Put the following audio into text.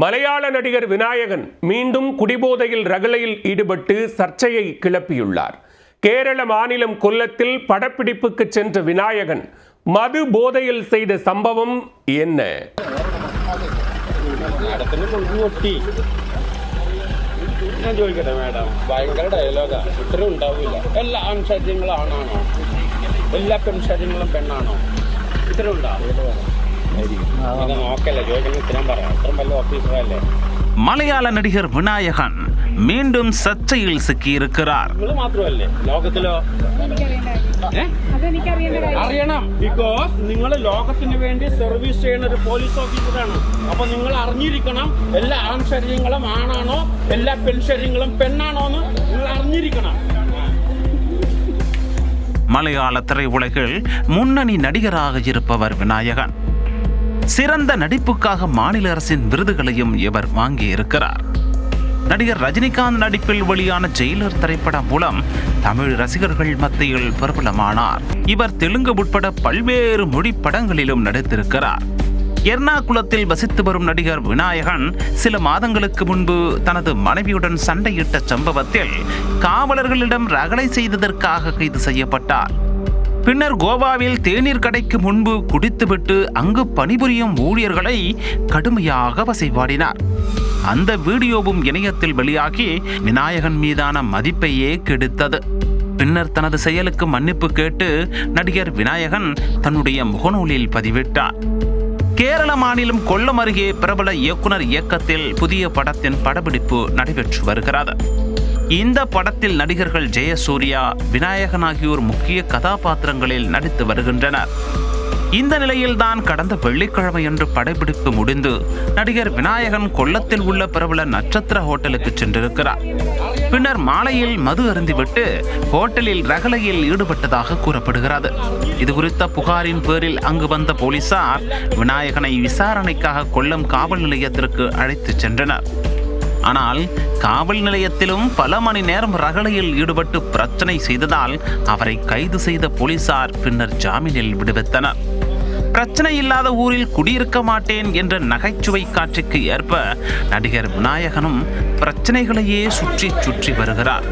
மலையாள நடிகர் விநாயகன் மீண்டும் குடிபோதையில் ரகளையில் ஈடுபட்டு சர்ச்சையை கிளப்பியுள்ளார். கேரள மாநிலம் கொல்லத்தில் படப்பிடிப்புக்கு சென்ற விநாயகன் மது போதையில் செய்த சம்பவம் என்ன? ഞാൻ ചോദിക്കട്ടെ മാഡം, ഭയങ്കര ഡയലോഗാ. ഇത്ര ഉണ്ടാവില്ല. എല്ലാ ആൺശരീരങ്ങളും ആണാണോ? എല്ലാ പെൺശരീരങ്ങളും പെണ്ണാണോ? ഇത്ര ഉണ്ടാവില്ല. നോക്കല്ലേ ചോദിക്കുന്നത്, ഇത്രയും പറയാം. ഇത്രയും വലിയ ഓഫീസറല്ലേ. மலையாள நடிகர் விநாயகன் மீண்டும் சர்ச்சையில் சிக்கியிருக்கிறார். നിങ്ങൾ മാത്രമല്ലേ ലോകത്തിലോ? അറിയണം. ബിക്കോസ് നിങ്ങൾ ലോകത്തിന് വേണ്ടി സർവീസ് ചെയ്യുന്ന ഒരു പോലീസ് ഓഫീസറാണ്. അപ്പൊ നിങ്ങൾ അറിഞ്ഞിരിക്കണം എല്ലാ ആൺശരീരങ്ങളും ആണാണോ, എല്ലാ പെൺശരീരങ്ങളും പെണ്ണാണോ എന്ന് നിങ്ങൾ അറിഞ്ഞിരിക്കണം. மலையாள திரையுலகில் முன்னணி நடிகராக இருப்பவர் விநாயகன். சிறந்த நடிப்புக்காக மாநில அரசின் விருதுகளையும் இவர் வாங்கியிருக்கிறார். நடிகர் ரஜினிகாந்த் நடிப்பில் வெளியான ஜெயிலர் திரைப்படம் மூலம் தமிழ் ரசிகர்கள் மத்தியில் பிரபலமானார். இவர் தெலுங்கு உட்பட பல்வேறு மொழி படங்களிலும் நடித்திருக்கிறார். எர்ணாகுளத்தில் வசித்து வரும் நடிகர் விநாயகன் சில மாதங்களுக்கு முன்பு தனது மனைவியுடன் சண்டையிட்ட சம்பவத்தில் காவலர்களிடம் ரகளை செய்ததற்காக கைது செய்யப்பட்டார். பின்னர் கோவாவில் தேநீர் கடைக்கு முன்பு குடித்துவிட்டு அங்கு பணிபுரியும் ஊழியர்களை கடுமையாக வசைபாடினார். அந்த வீடியோவும் இணையத்தில் வெளியாகி விநாயகன் மீதான மதிப்பையே கெடுத்தது. பின்னர் தனது செயலுக்கு மன்னிப்பு கேட்டு நடிகர் விநாயகன் தன்னுடைய முகநூலில் பதிவிட்டார். கேரள மாநிலம் கொல்லம் அருகே பிரபல இயக்குனர் இயக்கத்தில் புதிய படத்தின் படப்பிடிப்பு நடைபெற்று வருகிறது. இந்த படத்தில் நடிகர்கள் ஜெயசூர்யா, விநாயகன் ஆகியோர் முக்கிய கதாபாத்திரங்களில் நடித்து வருகின்றனர். இந்த நிலையில்தான் கடந்த வெள்ளிக்கிழமையன்று படப்பிடிப்பு முடிந்து நடிகர் விநாயகன் கொல்லத்தில் உள்ள பிரபல நட்சத்திர ஹோட்டலுக்கு சென்றிருக்கிறார். பின்னர் மாலையில் மது அருந்திவிட்டு ஹோட்டலில் ரகளையில் ஈடுபட்டதாக கூறப்படுகிறது. இது குறித்த புகாரின் பேரில் அங்கு வந்த போலீசார் விநாயகனை விசாரணைக்காக கொல்லம் காவல் நிலையத்திற்கு அழைத்துச் சென்றனர். ஆனால் காவல் நிலையத்திலும் பல மணி நேரம் ரகளையில் ஈடுபட்டு பிரச்சனை செய்ததால் அவரை கைது செய்த போலீசார் பின்னர் ஜாமீனில் விடுவித்தனர். பிரச்சனை இல்லாத ஊரில் குடியிருக்க மாட்டேன் என்ற நகைச்சுவை காட்சிக்கு ஏற்ப நடிகர் விநாயகனும் பிரச்சனைகளையே சுற்றி வருகிறார்.